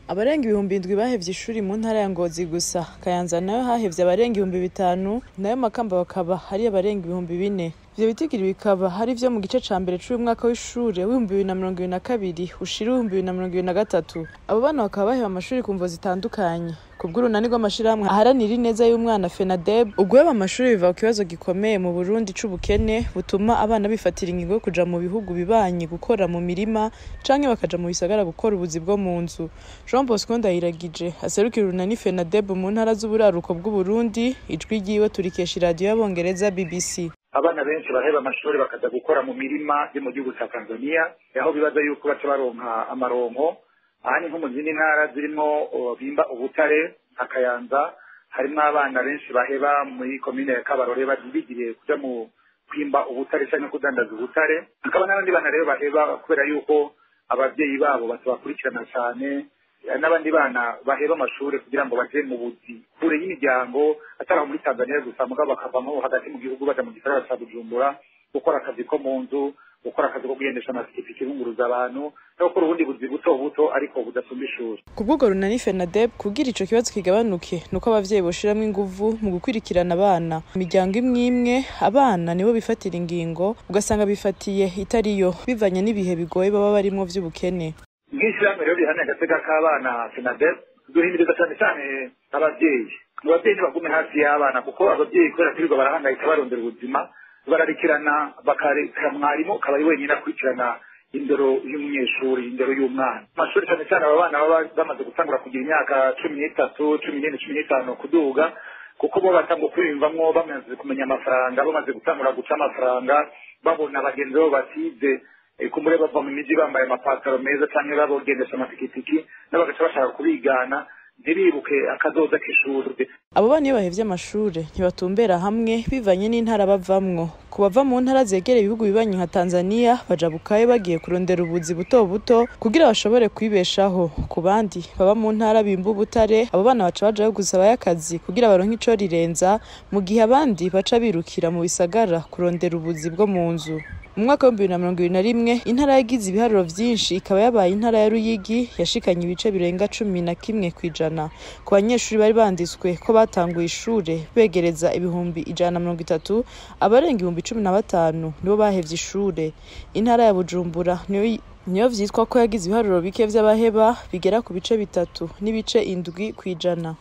Abarenga 7,000 bahevye ishuri mu ntara ya Ngozi gusa. Kayanza nayo hahevye abarenga 5,000, nayo Makamba bakaba hari abarenga 4,000. Ivyo bitigiri bikaba hari vyo mu gice ca mbere c'uyu mwaka w'ishure w'2022 ushira 2023. Abo bana bakaba baheba amashuri ku mvo zitandukanye. Kubw'urunani rw'amashirahamwe aharanira ineza y'umwana FENADEB, uguheba amashuri biva ku kibazo gikomeye mu Burundi c'ubukene butuma abana bifatira ingingo yo kuja mu bihugu bibanye gukora mu mirima canke bakaja mu bisagara gukora ubuzi bwo mu nzu. Jean Bosco Ndayiragije aserukira urunani FENADEB mu ntara z'uburaruko bw'Uburundi, ijwi ryiwe turikesha radio y'Abongereza BBC. Abana benshi baheba amashuri bakaza gukora mu mirima yo mu gihugu ca Tanzania, aho bibaza yuko baca baronka amaronko. Aha ni nko mu zindi ntara zirimo bimba ubutare, Kayanza harimo abana benshi baheba muri komine ya Kabarore bigiriye kuja mu kwimba ubutare canke kudandaza ubutare. Hakaba n'abandi bana rero baheba kubera yuko abavyeyi babo batabakurikirana cane, n'abandi bana baheba amashuri kugira ngo baje mu buzi kure y'imiryango atari muri Tanzania gusa, mugabo bakavamo hagati mu gihugu baja mu gisagara ca Bujumbura gukora akazi ko mu nzu, gukora akazi ko kugendesha amapikipiki bunguruza abantu no gukora ubundi buzi buto buto ariko budasumba ishuri. Kubw'urwo runani FENADEB kugira ico kibazo kigabanuke nuko abavyeyi boshiramwo inguvu mu gukwirikirana abana. Imiryango imwe abana nibo bifatira ingingo, ugasanga bifatiye itariyo bivanye n'ibihe bigoye baba barimwo vy'ubukene. Nk'ishyirahamwe rero rihamye agateka k'abana FENADEB duhimiriza cyane abavyeyi. Abavyeyi bagume hafi y'abana kuko abavyeyi kubera kwirirwa barahangayika barondera ubuzima, bararikirana bakareka mwarimu akaba ari wenyine akurikirana indero y'umunyeshuri, indero y'umwana. Amashuri cyane aba bana baba bamaze gutangura kugira imyaka 13, 14, 15 kuduga, kuko bo batangwa kwiyumvamwo bamaze kumenya amafaranga, bamaze gutangura guca amafaranga, babona bagenzi babo basize kumure bava mu miji bambaye amapataro meza canke babogendesha amapikipiki n'abagaca bashaka kubigana ntiribuke akazoza k'ishuri. Abo bana iyo bahevye amashure ntibatumbera hamwe bivanye n'intara bavamwo. Ku bava mu ntara zegereye ibihugu bibanye nka Tanzania baja bukaye bagiye kurondera ubuzi buto buto kugira bashobore kwibeshaho. Ku bandi baba mu ntara bimba ubutare, abo bana baca bajayo gusaba akazi kugira baronke ico rirenza, mu gihe abandi baca birukira mu bisagara kurondera ubuzi bwo mu nzu. Mu mwaka wa 2021 intara yagize ibiharuro vyinshi ikaba yabaye intara ya Ruyigi yashikanye ibice birenga 11%. Ku banyeshuri bari banditswe ko batanguye ishure begereza 130, abarenga 15,000 nibo bahevye ishure. Intara ya Bujumbura niyo vyitwa ko yagize ibiharuro bike vy'abaheba bigera ku bice 3 n'ibice 7%.